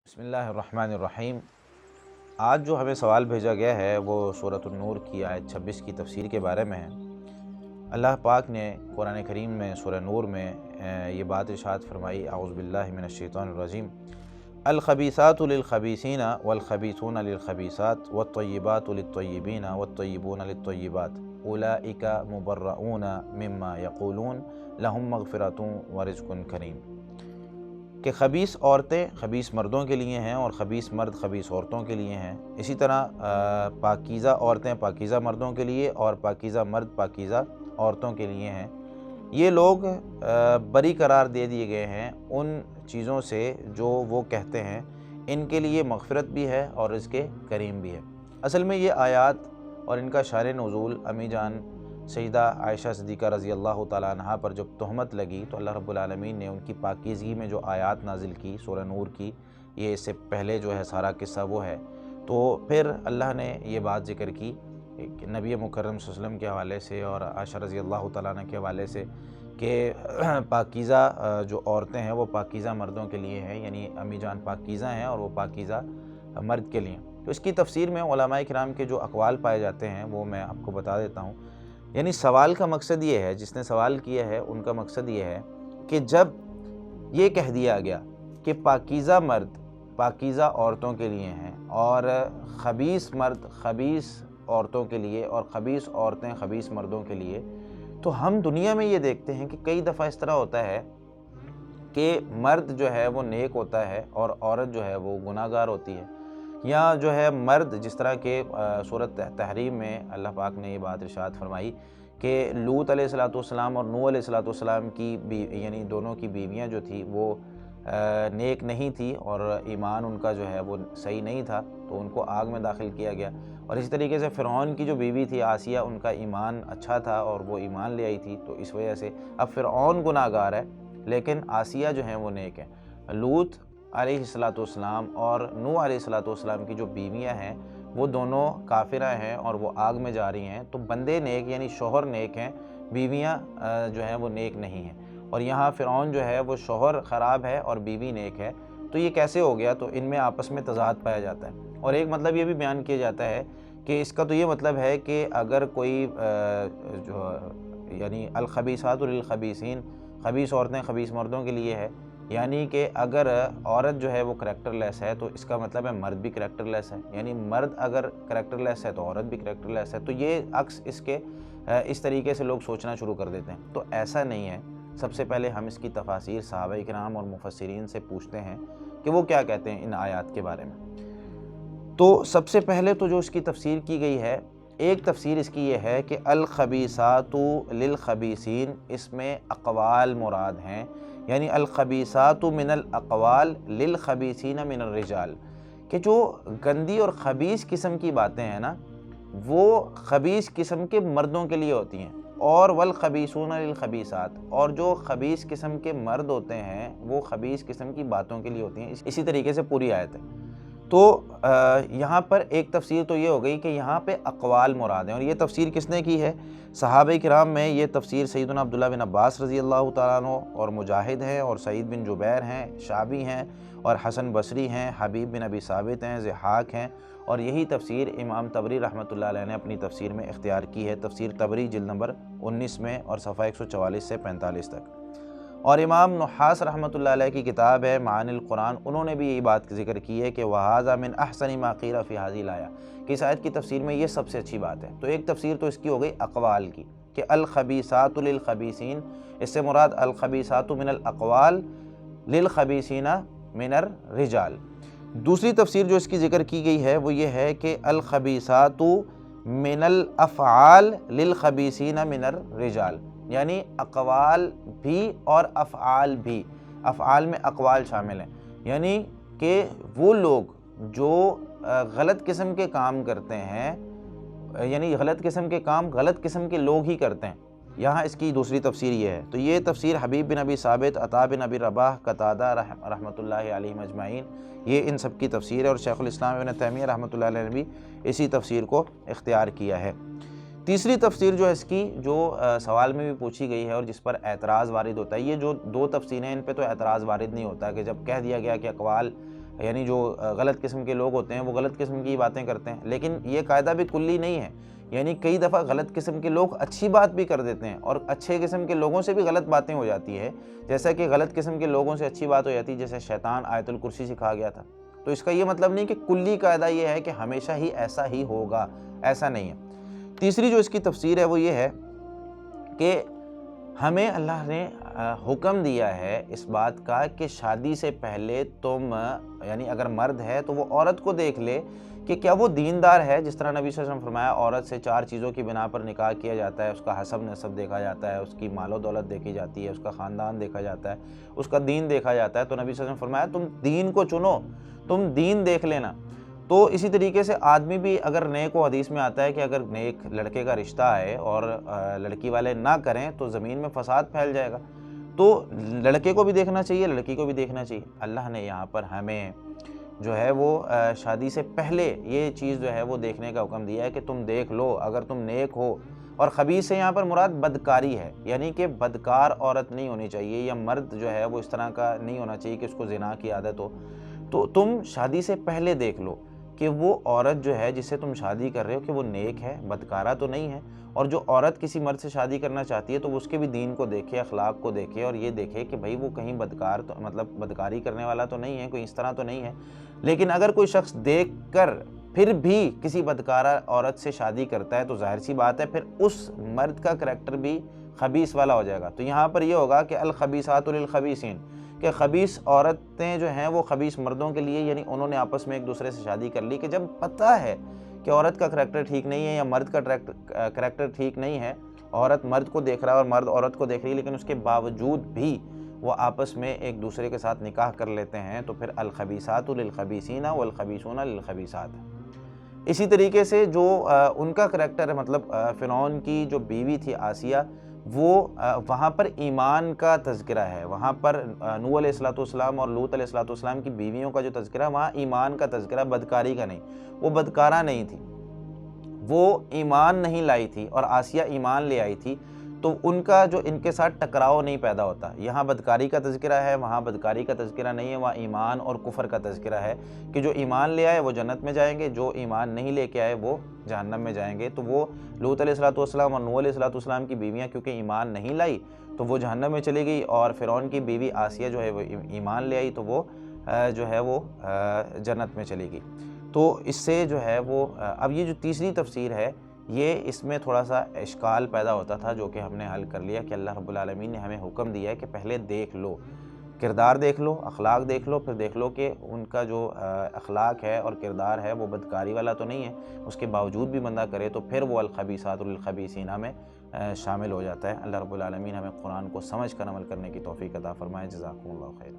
بسم اللہ الرحمن الرحیم۔ آج جو ہمیں سوال بھیجا گیا ہے وہ سورۃ النور کی آیت 26 کی تفسیر کے بارے میں ہے۔ اللہ پاک نے قرآن کریم میں سورہ نور میں یہ بات ارشاد فرمائی، اعوذ باللہ من الشیطان الرجیم، الخبیثات للخبیثین والخبیثون للخبیثات والطیبات للطیبین والطیبون للطیبات اولئک مبرؤون مما یقولون لہم مغفرۃ ورزق کریم، کہ خبیث عورتیں خبیث مردوں کے لیے ہیں اور خبیث مرد خبیث عورتوں کے لیے ہیں۔ اسی طرح پاکیزہ عورتیں پاکیزہ مردوں کے لیے اور پاکیزہ مرد پاکیزہ عورتوں کے لیے ہیں۔ یہ لوگ بری قرار دے دیے گئے ہیں ان چیزوں سے جو وہ کہتے ہیں، ان کے لیے مغفرت بھی ہے اور رزق کریم بھی ہے۔ اصل میں یہ آیات اور ان کا شان نزول امی جان سیدہ عائشہ صدیقہ رضی اللہ تعالیٰ عنہا پر جب تہمت لگی تو اللہ رب العالمین نے ان کی پاکیزگی میں جو آیات نازل کی سورہ نور کی، یہ اس سے پہلے جو ہے سارا قصہ وہ ہے، تو پھر اللہ نے یہ بات ذکر کی نبی مکرم صلی اللہ علیہ وسلم کے حوالے سے اور عائشہ رضی اللہ تعالیٰ عنہ کے حوالے سے کہ پاکیزہ جو عورتیں ہیں وہ پاکیزہ مردوں کے لیے ہیں، یعنی امی جان پاکیزہ ہیں اور وہ پاکیزہ مرد کے لیے۔ تو اس کی تفسیر میں علماء کرام کے جو اقوال پائے جاتے ہیں وہ میں آپ کو بتا دیتا ہوں۔ یعنی سوال کا مقصد یہ ہے، جس نے سوال کیا ہے ان کا مقصد یہ ہے کہ جب یہ کہہ دیا گیا کہ پاکیزہ مرد پاکیزہ عورتوں کے لیے ہیں اور خبیث مرد خبیث عورتوں کے لیے اور خبیث عورتیں خبیث مردوں کے لیے، تو ہم دنیا میں یہ دیکھتے ہیں کہ کئی دفعہ اس طرح ہوتا ہے کہ مرد جو ہے وہ نیک ہوتا ہے اور عورت جو ہے وہ گناہ گار ہوتی ہے، یا جو ہے مرد جس طرح کہ سورۃ تحریم میں اللہ پاک نے یہ بات ارشاد فرمائی کہ لوط علیہ السلام اور نوح علیہ السلام کی یعنی دونوں کی بیویاں جو تھی وہ نیک نہیں تھی اور ایمان ان کا جو ہے وہ صحیح نہیں تھا، تو ان کو آگ میں داخل کیا گیا۔ اور اسی طریقے سے فرعون کی جو بیوی تھی آسیہ، ان کا ایمان اچھا تھا اور وہ ایمان لے آئی تھی، تو اس وجہ سے اب فرعون گناہ گار ہے لیکن آسیہ جو ہیں وہ نیک ہیں۔ لوط علیہ السلام اور نوح علیہ السلام کی جو بیویاں ہیں وہ دونوں کافرہ ہیں اور وہ آگ میں جا رہی ہیں، تو بندے نیک یعنی شوہر نیک ہیں، بیویاں جو ہیں وہ نیک نہیں ہیں۔ اور یہاں فرعون جو ہے وہ شوہر خراب ہے اور بیوی نیک ہے، تو یہ کیسے ہو گیا؟ تو ان میں آپس میں تضاد پایا جاتا ہے۔ اور ایک مطلب یہ بھی بیان کیا جاتا ہے کہ اس کا تو یہ مطلب ہے کہ اگر کوئی جو یعنی الخبیثات للخبیثین، خبیث عورتیں خبیث مردوں کے لیے ہے، یعنی کہ اگر عورت جو ہے وہ کریکٹر لیس ہے تو اس کا مطلب ہے مرد بھی کریکٹر لیس ہے، یعنی مرد اگر کریکٹر لیس ہے تو عورت بھی کریکٹر لیس ہے، تو یہ عکس اس کے اس طریقے سے لوگ سوچنا شروع کر دیتے ہیں۔ تو ایسا نہیں ہے۔ سب سے پہلے ہم اس کی تفاسیر صحابہ کرام اور مفسرین سے پوچھتے ہیں کہ وہ کیا کہتے ہیں ان آیات کے بارے میں۔ تو سب سے پہلے تو جو اس کی تفسیر کی گئی ہے، ایک تفسیر اس کی یہ ہے کہ الخبیثات للخبیثین، اس میں اقوال مراد ہیں، یعنی الخبیثات من الاقوال للخبیثین من الرجال، کہ جو گندی اور خبیث قسم کی باتیں ہیں نا وہ خبیث قسم کے مردوں کے لیے ہوتی ہیں، اور والخبیثون للخبیثات، اور جو خبیث قسم کے مرد ہوتے ہیں وہ خبیث قسم کی باتوں کے لیے ہوتی ہیں۔ اسی طریقے سے پوری آیت ہے۔ تو یہاں پر ایک تفسیر تو یہ ہو گئی کہ یہاں پہ اقوال مراد ہیں، اور یہ تفسیر کس نے کی ہے؟ صحابہ کرام میں یہ تفسیر سیدنا عبداللہ بن عباس رضی اللہ تعالیٰ عنہ اور مجاہد ہیں اور سعید بن جبیر ہیں، شعبی ہیں اور حسن بصری ہیں، حبیب بن ابی ثابت ہیں، ضحاک ہیں، اور یہی تفسیر امام طبری رحمۃ اللہ علیہ نے اپنی تفسیر میں اختیار کی ہے، تفسیر طبری جلد نمبر 19 میں اور صفحہ 144 سے 45 تک۔ اور امام نحاس رحمۃ اللہ علیہ کی کتاب ہے معانی القرآن، انہوں نے بھی یہی بات ذکر کی ہے کہ وَهَذَا مِنْ أَحْسَنِ مَا قِيلَ فِي هَذِهِ الْآيَةِ، کہ اس آیت کی تفسیر میں یہ سب سے اچھی بات ہے۔ تو ایک تفسیر تو اس کی ہو گئی اقوال کی کہ الخبیثات للخبیثین، اس سے مراد الخبیثات من الاقوال للخبیثین من الرجال۔ دوسری تفسیر جو اس کی ذکر کی گئی ہے وہ یہ ہے کہ الخبیثات من الافعال للخبیثین من الرجال، یعنی اقوال بھی اور افعال بھی، افعال میں اقوال شامل ہیں، یعنی کہ وہ لوگ جو غلط قسم کے کام کرتے ہیں، یعنی غلط قسم کے کام غلط قسم کے لوگ ہی کرتے ہیں، یہاں اس کی دوسری تفسیر یہ ہے۔ تو یہ تفسیر حبیب بن ابی ثابت، عطا بن ابی رباح، قتادہ رحمۃ اللہ علیہم اجمعین، یہ ان سب کی تفسیر ہے، اور شیخ الاسلام ابن تیمیہ رحمۃ اللہ علیہ نے بھی اسی تفسیر کو اختیار کیا ہے۔ تیسری تفسیر جو ہے اس کی، جو سوال میں بھی پوچھی گئی ہے اور جس پر اعتراض وارد ہوتا ہے، یہ جو دو تفسیریں ان پہ تو اعتراض وارد نہیں ہوتا کہ جب کہہ دیا گیا کہ اقوال یعنی جو غلط قسم کے لوگ ہوتے ہیں وہ غلط قسم کی باتیں کرتے ہیں، لیکن یہ قاعدہ بھی کلی نہیں ہے، یعنی کئی دفعہ غلط قسم کے لوگ اچھی بات بھی کر دیتے ہیں اور اچھے قسم کے لوگوں سے بھی غلط باتیں ہو جاتی ہے، جیسا کہ غلط قسم کے لوگوں سے اچھی بات ہو جاتی ہے، جیسے شیطان آیت الکرسی سکھا گیا تھا۔ تو اس کا یہ مطلب نہیں کہ کلی قاعدہ یہ ہے کہ ہمیشہ ہی ایسا ہی ہوگا، ایسا نہیں ہے۔ تیسری جو اس کی تفسیر ہے وہ یہ ہے کہ ہمیں اللہ نے حکم دیا ہے اس بات کا کہ شادی سے پہلے تم، یعنی اگر مرد ہے تو وہ عورت کو دیکھ لے کہ کیا وہ دیندار ہے، جس طرح نبی صلی اللہ علیہ وسلم فرمایا عورت سے 4 چیزوں کی بنا پر نکاح کیا جاتا ہے، اس کا حسب نسب دیکھا جاتا ہے، اس کی مال و دولت دیکھی جاتی ہے، اس کا خاندان دیکھا جاتا ہے، اس کا دین دیکھا جاتا ہے۔ تو نبی صلی اللہ علیہ وسلم فرمایا تم دین کو چنو، تم دین دیکھ لینا۔ تو اسی طریقے سے آدمی بھی اگر نیک و حدیث میں آتا ہے کہ اگر نیک لڑکے کا رشتہ ہے اور لڑکی والے نہ کریں تو زمین میں فساد پھیل جائے گا، تو لڑکے کو بھی دیکھنا چاہیے، لڑکی کو بھی دیکھنا چاہیے۔ اللہ نے یہاں پر ہمیں جو ہے وہ شادی سے پہلے یہ چیز جو ہے وہ دیکھنے کا حکم دیا ہے کہ تم دیکھ لو اگر تم نیک ہو۔ اور خبیث سے یہاں پر مراد بدکاری ہے، یعنی کہ بدکار عورت نہیں ہونی چاہیے، یا مرد جو ہے وہ اس طرح کا نہیں ہونا چاہیے کہ اس کو زنا کی عادت ہو۔ تو تم شادی سے پہلے دیکھ لو کہ وہ عورت جو ہے جس سے تم شادی کر رہے ہو کہ وہ نیک ہے، بدکارہ تو نہیں ہے۔ اور جو عورت کسی مرد سے شادی کرنا چاہتی ہے تو وہ اس کے بھی دین کو دیکھے، اخلاق کو دیکھے، اور یہ دیکھے کہ بھئی وہ کہیں بدکار تو مطلب بدکاری کرنے والا تو نہیں ہے، کوئی اس طرح تو نہیں ہے۔ لیکن اگر کوئی شخص دیکھ کر پھر بھی کسی بدکارہ عورت سے شادی کرتا ہے تو ظاہر سی بات ہے پھر اس مرد کا کریکٹر بھی خبیث والا ہو جائے گا۔ تو یہاں پر یہ ہوگا کہ الخبیثات للخبیثین، کہ خبیث عورتیں جو ہیں وہ خبیث مردوں کے لیے، یعنی انہوں نے آپس میں ایک دوسرے سے شادی کر لی کہ جب پتہ ہے کہ عورت کا کریکٹر ٹھیک نہیں ہے یا مرد کا کریکٹر ٹھیک نہیں ہے، عورت مرد کو دیکھ رہا ہے اور مرد عورت کو دیکھ رہی ہے، لیکن اس کے باوجود بھی وہ آپس میں ایک دوسرے کے ساتھ نکاح کر لیتے ہیں، تو پھر الخبیثات للخبیثین والخبیثون للخبیثات۔ اسی طریقے سے جو ان کا کریکٹر ہے، مطلب فرعون کی جو بیوی تھی آسیہ، وہ وہاں پر ایمان کا تذکرہ ہے، وہاں پر نوح علیہ السلام اور لوط علیہ السلام کی بیویوں کا جو تذکرہ ہے وہاں ایمان کا تذکرہ، بدکاری کا نہیں۔ وہ بدکارہ نہیں تھی، وہ ایمان نہیں لائی تھی، اور آسیہ ایمان لے آئی تھی، تو ان کا جو ان کے ساتھ ٹکراؤ نہیں پیدا ہوتا۔ یہاں بدکاری کا تذکرہ ہے، وہاں بدکاری کا تذکرہ نہیں ہے، وہاں ایمان اور کفر کا تذکرہ ہے کہ جو ایمان لے آئے وہ جنت میں جائیں گے، جو ایمان نہیں لے کے آئے وہ جہنم میں جائیں گے۔ تو وہ لوط علیہ السلام اور نوح علیہ السلام کی بیویاں کیونکہ ایمان نہیں لائی تو وہ جہنم میں چلی گئی، اور فرعون کی بیوی آسیہ جو ہے وہ ایمان لے آئی تو وہ جو ہے وہ جنت میں چلی گئی۔ تو اس سے جو ہے وہ اب یہ جو تیسری تفسیر ہے یہ اس میں تھوڑا سا اشکال پیدا ہوتا تھا، جو کہ ہم نے حل کر لیا کہ اللہ رب العالمین نے ہمیں حکم دیا ہے کہ پہلے دیکھ لو، کردار دیکھ لو، اخلاق دیکھ لو، پھر دیکھ لو کہ ان کا جو اخلاق ہے اور کردار ہے وہ بدکاری والا تو نہیں ہے، اس کے باوجود بھی بندہ کرے تو پھر وہ الخبیثات للخبیثین میں شامل ہو جاتا ہے۔ اللہ رب العالمین ہمیں قرآن کو سمجھ کر عمل کرنے کی توفیق عطا فرمائے۔ جزاکم اللہ خیر۔